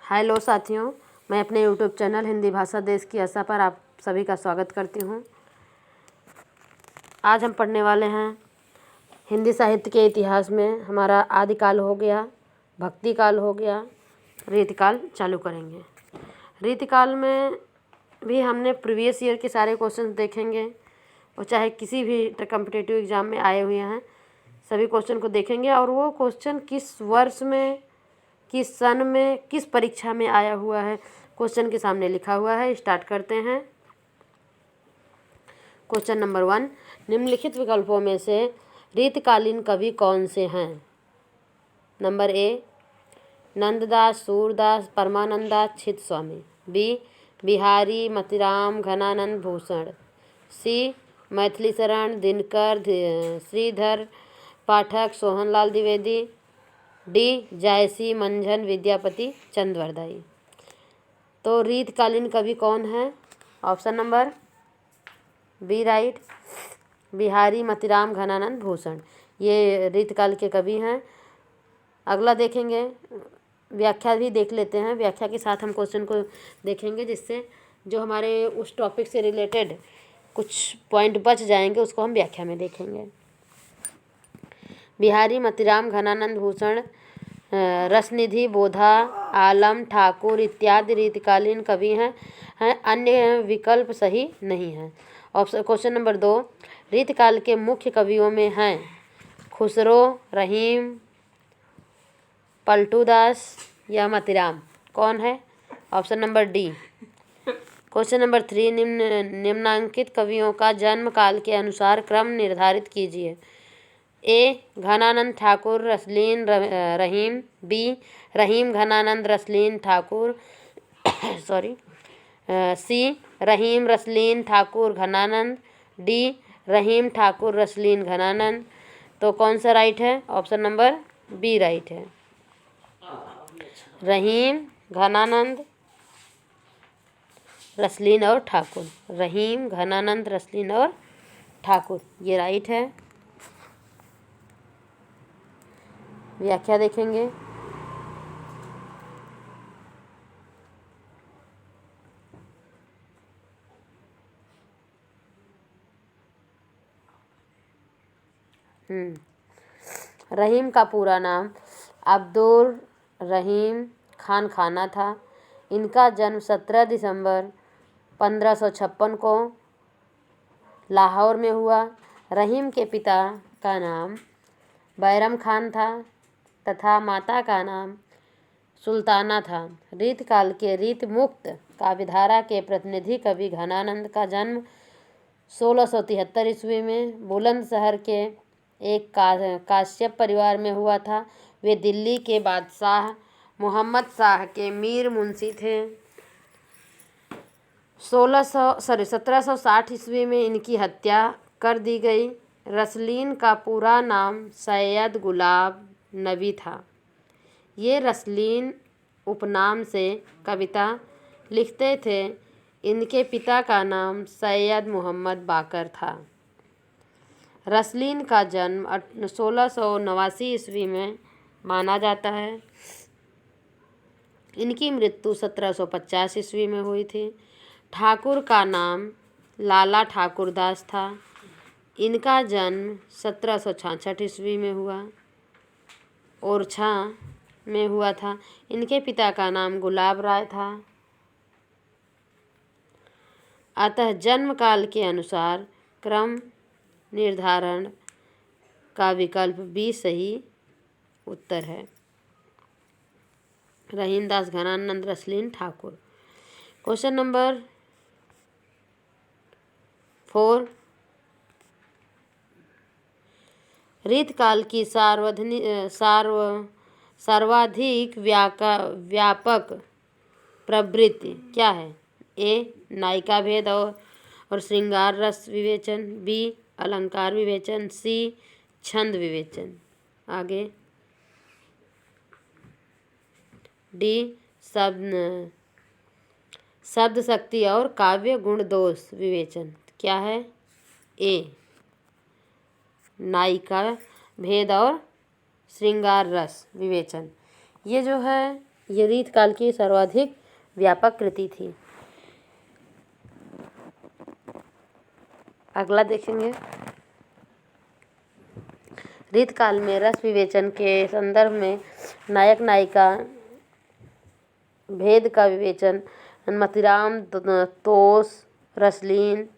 Hello साथियों, मैं अपने यूट्यूब चैनल हिंदी भाषा देश की आशा पर आप सभी का स्वागत करती हूँ। आज हम पढ़ने वाले हैं हिंदी साहित्य के इतिहास में हमारा आदिकाल हो गया, भक्ति काल हो गया, रीतिकाल चालू करेंगे। रीतिकाल में भी हमने प्रीवियस ईयर के सारे क्वेश्चन देखेंगे और चाहे किसी भी कॉम्पिटिटिव एग्ज़ाम में आए हुए हैं सभी क्वेश्चन को देखेंगे और वो क्वेश्चन किस वर्ष में, किस सन में, किस परीक्षा में आया हुआ है क्वेश्चन के सामने लिखा हुआ है। स्टार्ट करते हैं। क्वेश्चन नंबर 1, निम्नलिखित विकल्पों में से रीतकालीन कवि कौन से हैं? Number A, Nanddas, Surdas, Parmanandas, Chhit Swami. B, Bihari, Matiram, Ghananand Bhushan. C, Maithili Sharan, Dinkar, Shridhar Pathak, Sohanlal Dwivedi. D, Jayasi, Manjhan, Vidyapati, Chandbardai. तो रीतकालीन कवि कौन है? Option number B right, Bihari, Matiram, Ghananand Bhushan, ये रीतकाल के कवि हैं। अगला देखेंगे, व्याख्या भी देख लेते हैं। व्याख्या के साथ हम क्वेश्चन को देखेंगे जिससे जो हमारे उस टॉपिक से रिलेटेड कुछ पॉइंट बच जाएंगे उसको हम व्याख्या में देखेंगे। बिहारी, मतिराम, घनानंद भूषण, रसनिधि, बोधा, आलम, ठाकुर इत्यादि रीतकालीन कवि हैं। अन्य विकल्प सही नहीं है। ऑप्शन क्वेश्चन नंबर 2, रीतकाल के मुख्य कवियों में हैं खुसरो, रहीम, पलटूदास या मतिराम। कौन है? Option number D. Question number 3, निम्नांकित कवियों का जन्म काल के अनुसार क्रम निर्धारित कीजिए। ए, घनानंद ठाकुर, रसलीन, रहीम। बी, रहीम, घनानंद, रसलीन, ठाकुर सॉरी। सी, रहीम, रसलीन, ठाकुर, घनानंद। डी, रहीम, ठाकुर, रसलीन, घनानंद। तो कौन सा राइट है? ऑप्शन नंबर बी राइट है, रहीम, घनानंद, रसलीन और ठाकुर। रहीम, घनानंद, रसलीन और ठाकुर, ये राइट है। व्याख्या देखेंगे। रहीम का पूरा नाम अब्दुल रहीम खान खाना था। इनका जन्म 17 दिसंबर 1556 को लाहौर में हुआ। रहीम के पिता का नाम बैरम खान था तथा माता का नाम सुल्ताना था। रीतकाल के रीत मुक्त काव्यधारा के प्रतिनिधि कवि घनानंद का जन्म 1673 ईस्वी में बुलंदशहर के एक काश्यप परिवार में हुआ था। वे दिल्ली के बादशाह मोहम्मद शाह के मीर मुंशी थे। 1760 ईस्वी में इनकी हत्या कर दी गई। रसलीन का पूरा नाम सैयद गुलाब नबी था। ये रसलीन उपनाम से कविता लिखते थे। इनके पिता का नाम सैयद मोहम्मद बाकर था। रसलीन का जन्म 1689 ईस्वी में माना जाता है। इनकी मृत्यु 1750 ईस्वी में हुई थी। ठाकुर का नाम लाला ठाकुरदास था। इनका जन्म 1766 ईस्वी में हुआ, ओरछा में हुआ था। इनके पिता का नाम गुलाब राय था। अतः जन्म काल के अनुसार क्रम निर्धारण का विकल्प बी सही उत्तर है। रहीमदास, घनानंद, रसलीन, ठाकुर। क्वेश्चन नंबर 4, रीतकाल की सर्वाधिक व्यापक प्रवृत्ति क्या है? ए, नायिका भेद और श्रृंगार रस विवेचन। बी, अलंकार विवेचन। सी, छंद विवेचन। आगे डी, शब्द शक्ति और काव्य गुण दोष विवेचन। क्या है? ए, नायिका भेद और श्रृंगार रस विवेचन। ये जो है ये रीतकाल की सर्वाधिक व्यापक कृति थी। अगला देखेंगे, रीतकाल में रस विवेचन के संदर्भ में नायक नायिका भेद का विवेचन मतिराम, तोष, रसलीन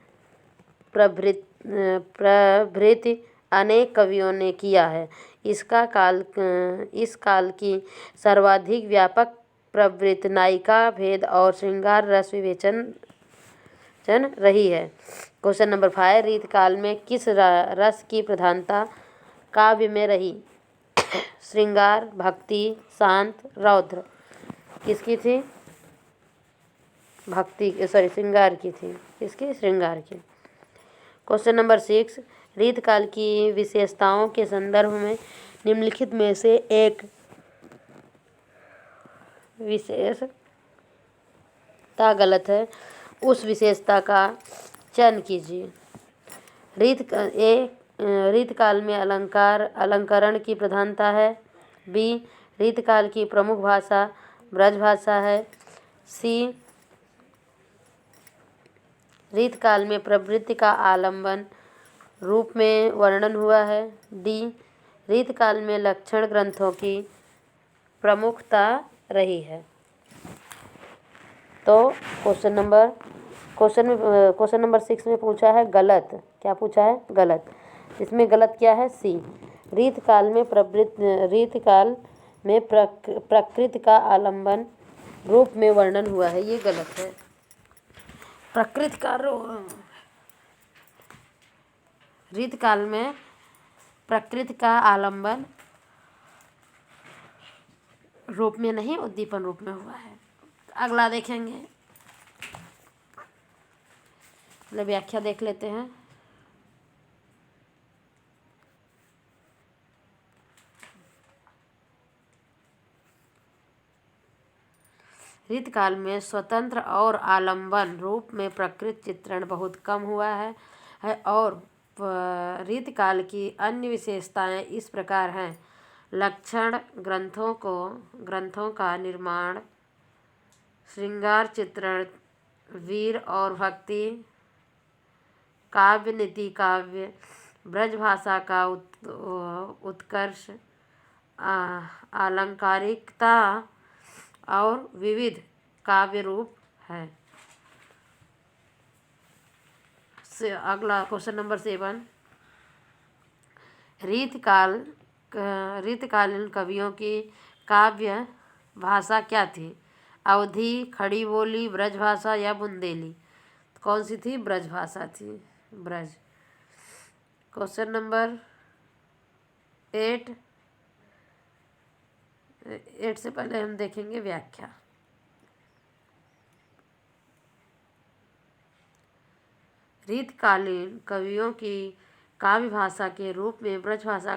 प्रभृति अनेक कवियों ने किया है। इस काल की सर्वाधिक व्यापक प्रवृत्ति नायिका भेद और श्रृंगार रस विवेचन रही है। क्वेश्चन नंबर 5, रीतकाल में किस रस की प्रधानता काव्य में रही? श्रृंगार, भक्ति, शांत, रौद्र। किसकी थी? श्रृंगार की थी। किसकी? श्रृंगार की। क्वेश्चन नंबर 6, रीतकाल की विशेषताओं के संदर्भ में निम्नलिखित में से एक विशेषता गलत है, उस विशेषता का चयन कीजिए। रीतकाल में अलंकरण की प्रधानता है। बी, रीतकाल की प्रमुख भाषा ब्रज भाषा है। सी, रीतकाल में प्रवृत्ति का आलंबन रूप में वर्णन हुआ है। डी, रीतकाल में लक्षण ग्रंथों की प्रमुखता रही है। तो क्वेश्चन नंबर 6 में पूछा है गलत। क्या पूछा है? गलत। इसमें गलत क्या है? सी, रीतकाल में प्रकृति का आलंबन रूप में वर्णन हुआ है, ये गलत है। रीतकाल में प्रकृति का आलंबन रूप में नहीं, उद्दीपन रूप में हुआ है। अगला देखेंगे, पहले व्याख्या देख लेते हैं। रीतकाल में स्वतंत्र और आलंबन रूप में प्रकृति चित्रण बहुत कम हुआ है और रीतकाल की अन्य विशेषताएं इस प्रकार हैं। लक्षण ग्रंथों का निर्माण, श्रृंगार चित्रण, वीर और भक्ति, काव्य नीति काव्य, ब्रज भाषा का उत्कर्ष, आलंकारिकता और विविध काव्य रूप है। अगला क्वेश्चन नंबर 7, रीतकालीन कवियों की काव्य भाषा क्या थी? अवधी, खड़ी बोली, ब्रज भाषा या बुंदेली? कौन सी थी? ब्रज भाषा थी, ब्रज। क्वेश्चन नंबर 8 से पहले हम देखेंगे व्याख्या। रीतकालीन कवियों की काव्य भाषा के रूप में ब्रज भाषा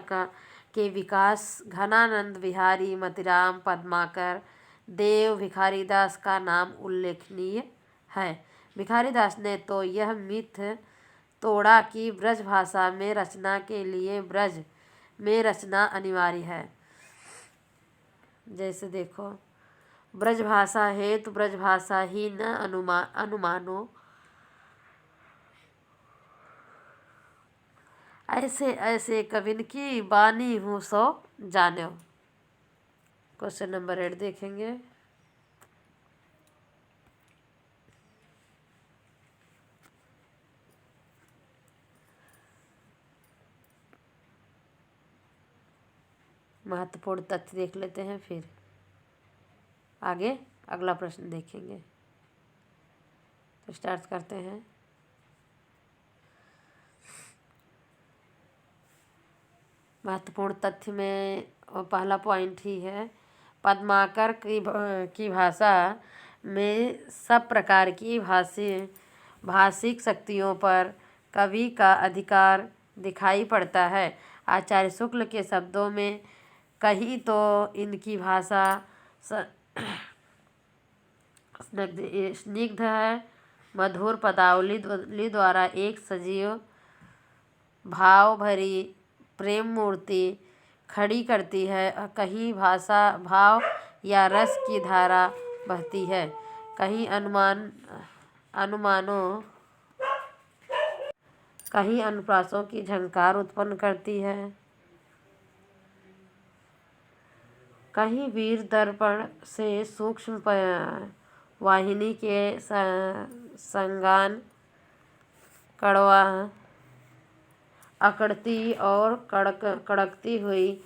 के विकास घनानंद बिहारी, मतिराम, पद्माकर, देव, भिखारीदास का नाम उल्लेखनीय है। भिखारीदास ने तो यह मिथ तोड़ा कि ब्रज भाषा में रचना के लिए ब्रज में रचना अनिवार्य है। जैसे देखो, ब्रज भाषा है तो ब्रज भाषा ही न अनुमानो, ऐसे ऐसे कविन की बानी हूँ सो जानो। क्वेश्चन नंबर 8 देखेंगे। महत्वपूर्ण तथ्य देख लेते हैं, फिर आगे अगला प्रश्न देखेंगे। तो स्टार्ट करते हैं। महत्वपूर्ण तथ्य में पहला पॉइंट ही है, पद्माकर की भाषा में सब प्रकार की भाषिक शक्तियों पर कवि का अधिकार दिखाई पड़ता है। आचार्य शुक्ल के शब्दों में कही तो इनकी भाषा स्निग्ध है, मधुर पदावली द्वारा एक सजीव भाव भरी प्रेम मूर्ति खड़ी करती है। कहीं भाव या रस की धारा बहती है, कहीं अनुप्रासों की झंकार उत्पन्न करती है, कहीं वीर दर्पण से सूक्ष्म वाहिनी के संगान कड़वा अकड़ती और कड़कती हुई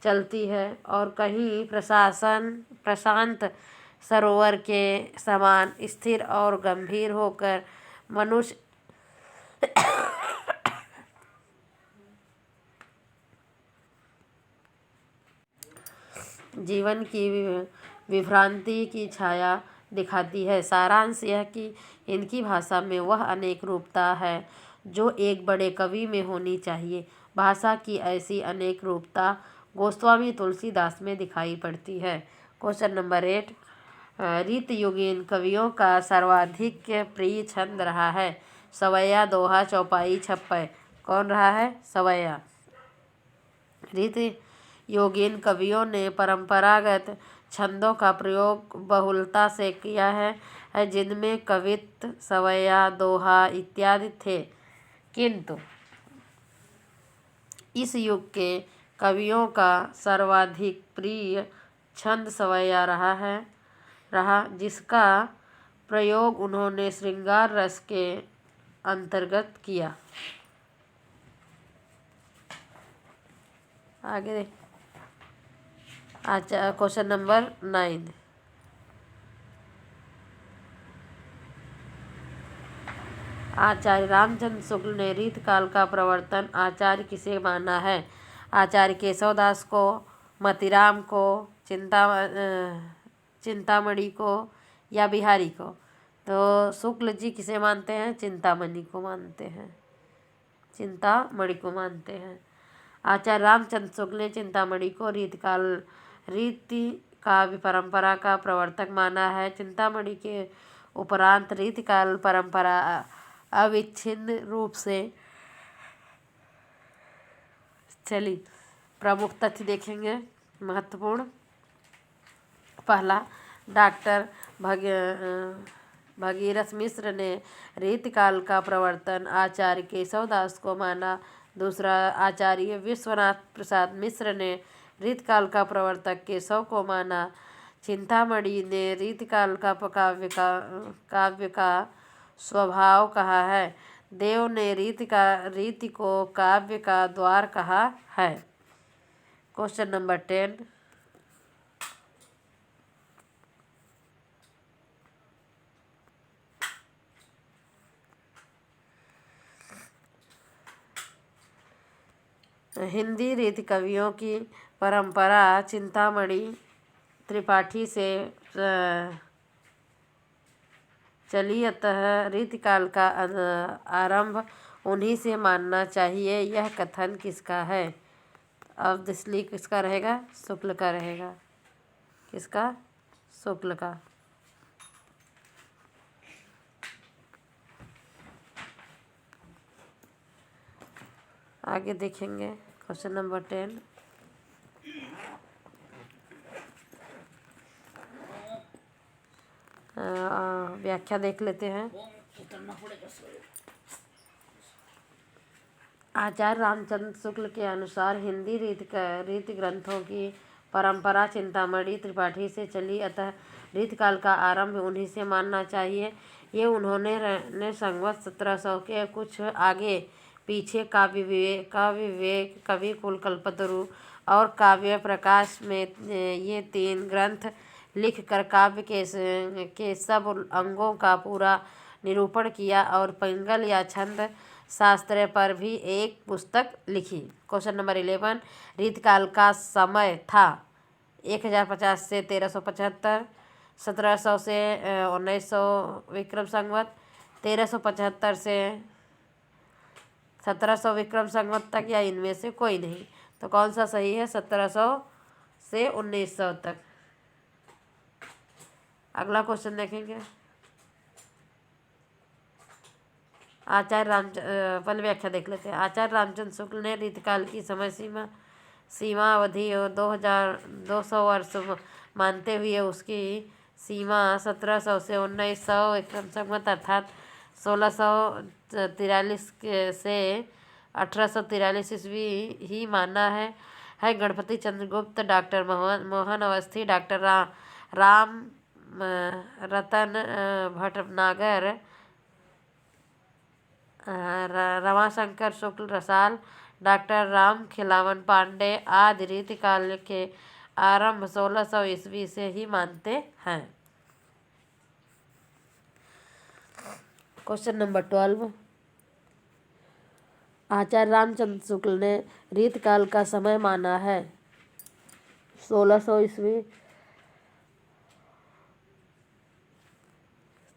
चलती है, और कहीं प्रशांत सरोवर के समान स्थिर और गंभीर होकर मनुष्य जीवन की विभ्रांति की छाया दिखाती है। सारांश यह कि इनकी भाषा में वह अनेक रूपता है जो एक बड़े कवि में होनी चाहिए। भाषा की ऐसी अनेक रूपता गोस्वामी तुलसीदास में दिखाई पड़ती है। क्वेश्चन नंबर 8, रीतयुगीन कवियों का सर्वाधिक प्रिय छंद रहा है। सवैया, दोहा, चौपाई, छप्पय। कौन रहा है? सवैया। रीतयुगीन कवियों ने परंपरागत छंदों का प्रयोग बहुलता से किया है, जिनमें कवित्त, सवैया, दोहा इत्यादि थे, किंतु इस युग के कवियों का सर्वाधिक प्रिय छंद सवैया रहा, जिसका प्रयोग उन्होंने श्रृंगार रस के अंतर्गत किया। आगे क्वेश्चन नंबर 9, आचार्य रामचंद्र शुक्ल ने रीतकाल का प्रवर्तन आचार्य किसे माना है? आचार्य केशवदास को, मतीराम को, चिंतामणि को या बिहारी को? तो शुक्ल जी किसे मानते हैं? चिंतामणि को मानते हैं। आचार्य रामचंद्र शुक्ल ने चिंतामणि को रीति काव्य परंपरा का प्रवर्तक माना है। चिंतामणि के उपरांत रीतिकाल परंपरा अविच्छिन्न रूप से चली। प्रमुख तथ्य देखेंगे, महत्वपूर्ण। पहला, डॉक्टर भगीरथ मिश्र ने रीतिकाल का प्रवर्तन आचार्य केशवदास को माना। दूसरा, आचार्य विश्वनाथ प्रसाद मिश्र ने रीतिकाल का प्रवर्तक केशव को माना। चिंतामणि ने रीतिकाल का काव्य का स्वभाव कहा है। देव ने रीति को काव्य का द्वार कहा है। क्वेश्चन नंबर 10, हिंदी रीति कवियों की परंपरा चिंतामणि त्रिपाठी से चली, अतः रीतिकाल का आरंभ उन्हीं से मानना चाहिए। यह कथन किसका है? अब इसलिए किसका रहेगा? शुक्ल का रहेगा। किसका? शुक्ल का। आगे देखेंगे क्वेश्चन नंबर 10, व्याख्या देख लेते हैं। आचार्य रामचंद्र शुक्ल के अनुसार हिंदी रीति ग्रंथों की परंपरा चिंतामणि त्रिपाठी से चली, अतः रीतिकाल का आरंभ उन्हीं से मानना चाहिए। ये उन्होंने संवत 1700 के कुछ आगे पीछे काव्य विवेक, कविकुल, कल्पतरु और काव्य प्रकाश में ये 3 ग्रंथ लिखकर काव्य के सब अंगों का पूरा निरूपण किया और पिंगल या छंद शास्त्र पर भी एक पुस्तक लिखी। क्वेश्चन नंबर 11, रीतिकाल का समय था 1050 से 1375, 1700 से 1900 विक्रम संवत, 1375 से 1700 विक्रम संवत तक, या इनमें से कोई नहीं। तो कौन सा सही है? 1700 से 1900 तक। अगला क्वेश्चन देखेंगे। पहले व्याख्या देख लेते हैं। आचार्य रामचंद्र शुक्ल ने रीतिकाल की समय सीमा अवधि 2200 वर्ष मानते हुए उसकी सीमा 1700 से 1900 संमत अर्थात 1643 से 1843 ईस्वी ही माना है। गणपति चंद्रगुप्त, डॉक्टर मोहन अवस्थी, डॉक्टर राम रतन भटनागर, रमाशंकर शुक्ल रसाल, डॉक्टर राम खिलावन पांडे आदि रीतिकाल के आरंभ 1600 ईस्वी से ही मानते हैं। क्वेश्चन नंबर 12, आचार्य रामचंद्र शुक्ल ने रीतकाल का समय माना है 1600 ईस्वी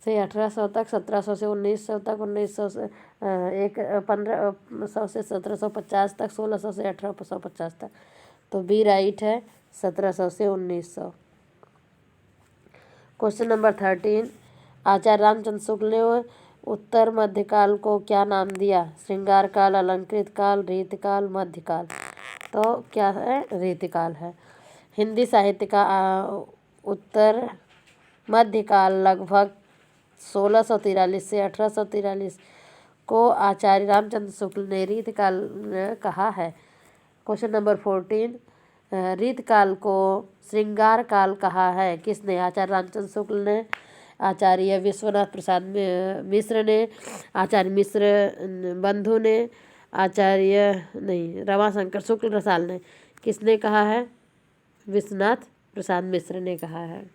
से 1800 तक, 1700 से 1900 तक, 1900 से 1500 से 1750 तक, 1600 से 1850 तक। तो बी राइट है, 1700 से 1900। क्वेश्चन नंबर 13, आचार्य रामचंद्र शुक्ल ने उत्तर मध्यकाल को क्या नाम दिया? श्रृंगार काल, अलंकृत काल, रीतिकाल, मध्यकाल। तो क्या है? रीतिकाल है। हिंदी साहित्य का उत्तर मध्यकाल लगभग 1643 से 1843 को आचार्य रामचंद्र शुक्ल ने रीतकाल कहा है। क्वेश्चन नंबर 14, रीतकाल को श्रृंगार काल कहा है किसने? आचार्य रामचंद्र शुक्ल ने, आचार्य विश्वनाथ प्रसाद मिश्र ने, आचार्य मिश्र बंधु ने, रमाशंकर शुक्ल रसाल ने। किसने कहा है? विश्वनाथ प्रसाद मिश्र ने कहा है।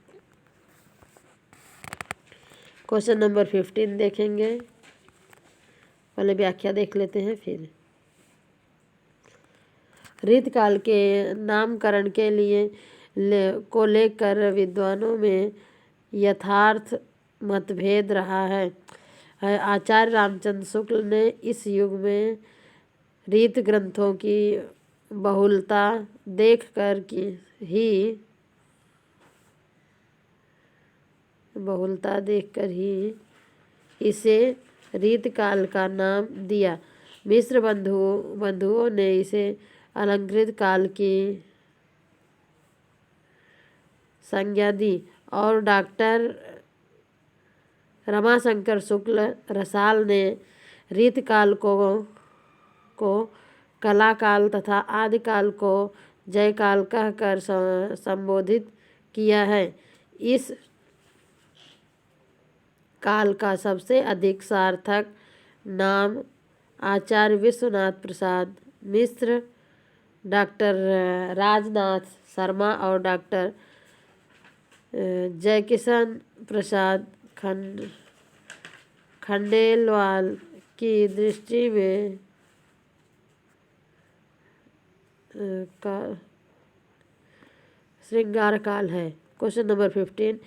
क्वेश्चन नंबर 15 देखेंगे, पहले व्याख्या देख लेते हैं फिर। रीतकाल के नामकरण के लिए को लेकर विद्वानों में यथार्थ मतभेद रहा है। आचार्य रामचंद्र शुक्ल ने इस युग में रीत ग्रंथों की बहुलता देखकर ही इसे रीतकाल का नाम दिया। मिश्र बंधुओं ने इसे अलंकृत काल की संज्ञा दी और डॉक्टर रमाशंकर शुक्ल रसाल ने रीतकाल को कलाकाल तथा आदिकाल को जयकाल कहकर संबोधित किया है। इस काल का सबसे अधिक सार्थक नाम आचार्य विश्वनाथ प्रसाद मिश्र, डॉक्टर राजनाथ शर्मा और डॉक्टर जयकिशन प्रसाद खंडेलवाल की दृष्टि में श्रृंगार काल है। क्वेश्चन नंबर 15,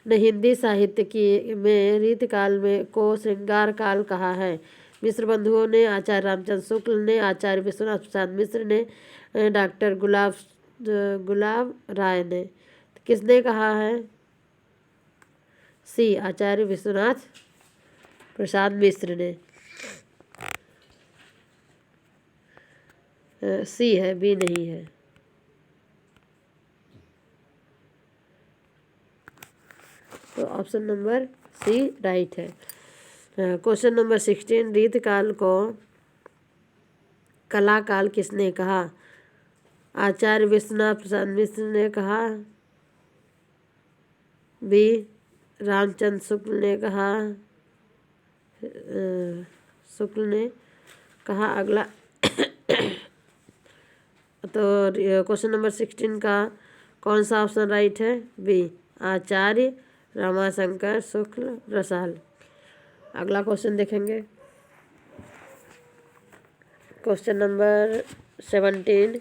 ने हिंदी साहित्य में रीतकाल को श्रृंगार काल कहा है। मिश्र बंधुओं ने, आचार्य रामचंद्र शुक्ल ने, आचार्य विश्वनाथ प्रसाद मिश्र ने, डॉक्टर गुलाब राय ने। किसने कहा है? सी, आचार्य विश्वनाथ प्रसाद मिश्र ने। सी है, बी नहीं है। तो ऑप्शन नंबर सी राइट है। क्वेश्चन नंबर 16, रीतकाल को कलाकाल किसने कहा? आचार्य विश्वनाथ प्रसाद मिश्र ने कहा, बी रामचंद्र शुक्ल ने कहा। अगला तो क्वेश्चन नंबर 16 का कौन सा ऑप्शन राइट है? बी, आचार्य रमाशंकर शुक्ल रसाल। अगला क्वेश्चन देखेंगे, क्वेश्चन नंबर 17,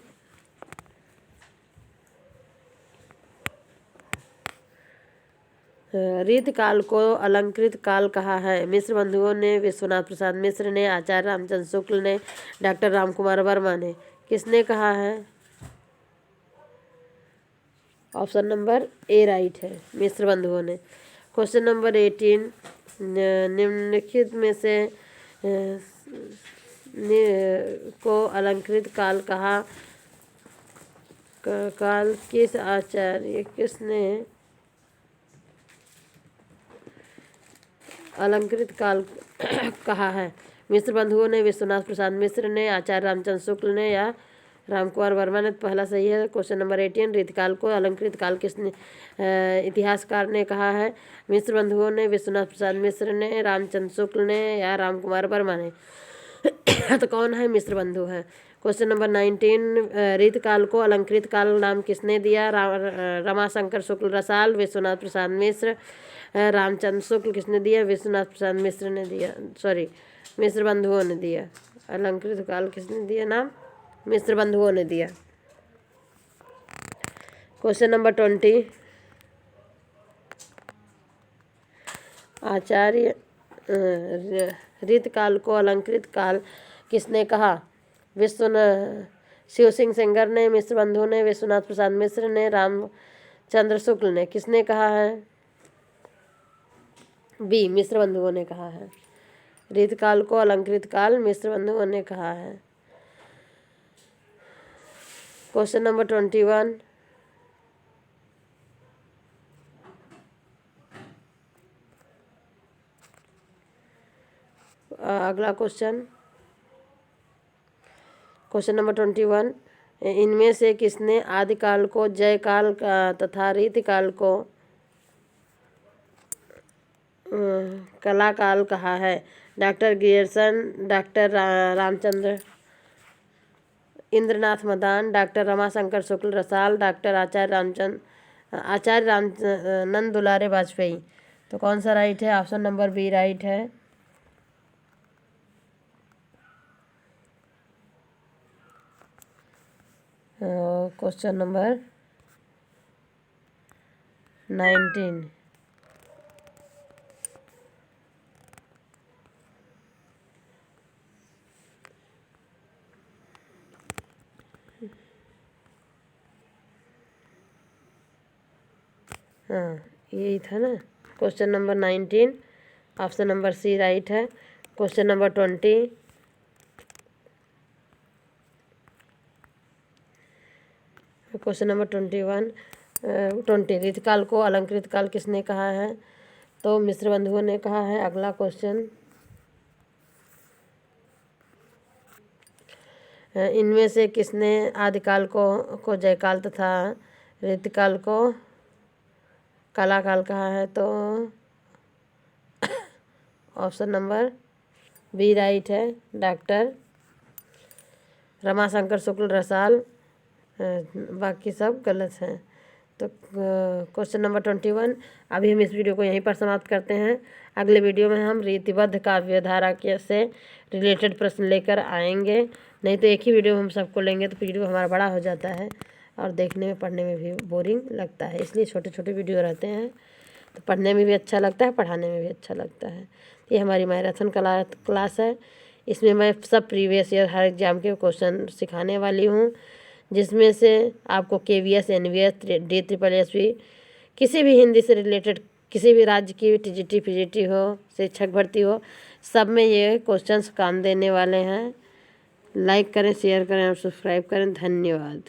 रीतकाल को अलंकृत काल कहा है। मिश्र बंधुओं ने, विश्वनाथ प्रसाद मिश्र ने, आचार्य रामचंद्र शुक्ल ने, डॉक्टर रामकुमार वर्मा ने। किसने कहा है? ऑप्शन नंबर ए राइट है, मिश्र बंधुओं ने। क्वेश्चन नंबर 18, निम्नलिखित में से को अलंकृत काल कहा काल किस आचार्य किसने अलंकृत काल कहा है? मिश्र बंधुओं ने, विश्वनाथ प्रसाद मिश्र ने, आचार्य रामचंद्र शुक्ल ने या रामकुमार वर्मा ने? पहला सही है। क्वेश्चन नंबर 18, रीतिकाल को अलंकृत काल किसने इतिहासकार ने कहा है? मिश्र बंधुओं ने, विश्वनाथ प्रसाद मिश्र ने, रामचंद्र शुक्ल ने या रामकुमार वर्मा ने? तो कौन है मिश्र बंधु है? क्वेश्चन नंबर 19, रीतकाल को अलंकृत काल नाम किसने दिया? रमाशंकर शुक्ल रसाल, विश्वनाथ प्रसाद मिश्र, रामचंद्र शुक्ल किसने दिया? विश्वनाथ प्रसाद मिश्र ने दिया, सॉरी मिश्र बंधुओं ने दिया। अलंकृत काल किसने दिया नाम? मिश्र बंधुओं ने दिया। क्वेश्चन नंबर 20, आचार्य रीतकाल को अलंकृत काल किसने कहा? शिव सिंह सेंगर ने, मिश्र बंधु ने, विश्वनाथ प्रसाद मिश्र ने, रामचंद्र शुक्ल ने? किसने कहा है? बी, मिश्र बंधुओं ने कहा है। रीतकाल को अलंकृत काल मिश्र बंधुओं ने कहा है। क्वेश्चन नंबर 21, अगला क्वेश्चन नंबर 21, इनमें से किसने आदिकाल को जयकाल तथा रीतिकाल को कलाकाल कहा है? Doctor Grierson, doctor Ramchandra Indranath Madan, doctor Ramashankar Shukla Rasal, doctor Acharya Ramanand Dulare Vajpeyi? तो कौन सा राइट है? ऑप्शन नंबर बी राइट है। क्वेश्चन नंबर 19, हाँ यही था ना। Question number 19, option number C right है। क्वेश्चन नंबर 20, क्वेश्चन नंबर 20, रीतकाल को अलंकृत काल किसने कहा है? तो मिश्र बंधुओं ने कहा है। अगला क्वेश्चन, इनमें से किसने आदिकाल को जयकाल तथा रीतकाल को कलाकाल कहा है? तो ऑप्शन नंबर बी राइट है, डॉक्टर रमाशंकर शुक्ल रसाल, बाकी सब गलत हैं। तो क्वेश्चन नंबर 21, अभी हम इस वीडियो को यहीं पर समाप्त करते हैं। अगले वीडियो में हम रीतिबद्ध काव्य धारा के से रिलेटेड प्रश्न लेकर आएंगे। नहीं तो एक ही वीडियो में हम सबको लेंगे तो वीडियो हमारा बड़ा हो जाता है और देखने में पढ़ने में भी बोरिंग लगता है। इसलिए छोटे छोटे वीडियो रहते हैं तो पढ़ने में भी अच्छा लगता है, पढ़ाने में भी अच्छा लगता है। ये हमारी मैराथन क्लास है। इसमें मैं सब प्रीवियस ईयर हर एग्ज़ाम के क्वेश्चन सिखाने वाली हूँ, जिसमें से आपको KVS, NVS, DSSSB किसी भी हिंदी से रिलेटेड किसी भी राज्य की TGT PGT हो, शिक्षक भर्ती हो, सब में ये क्वेश्चंस काम देने वाले हैं। लाइक करें, शेयर करें और सब्सक्राइब करें। धन्यवाद।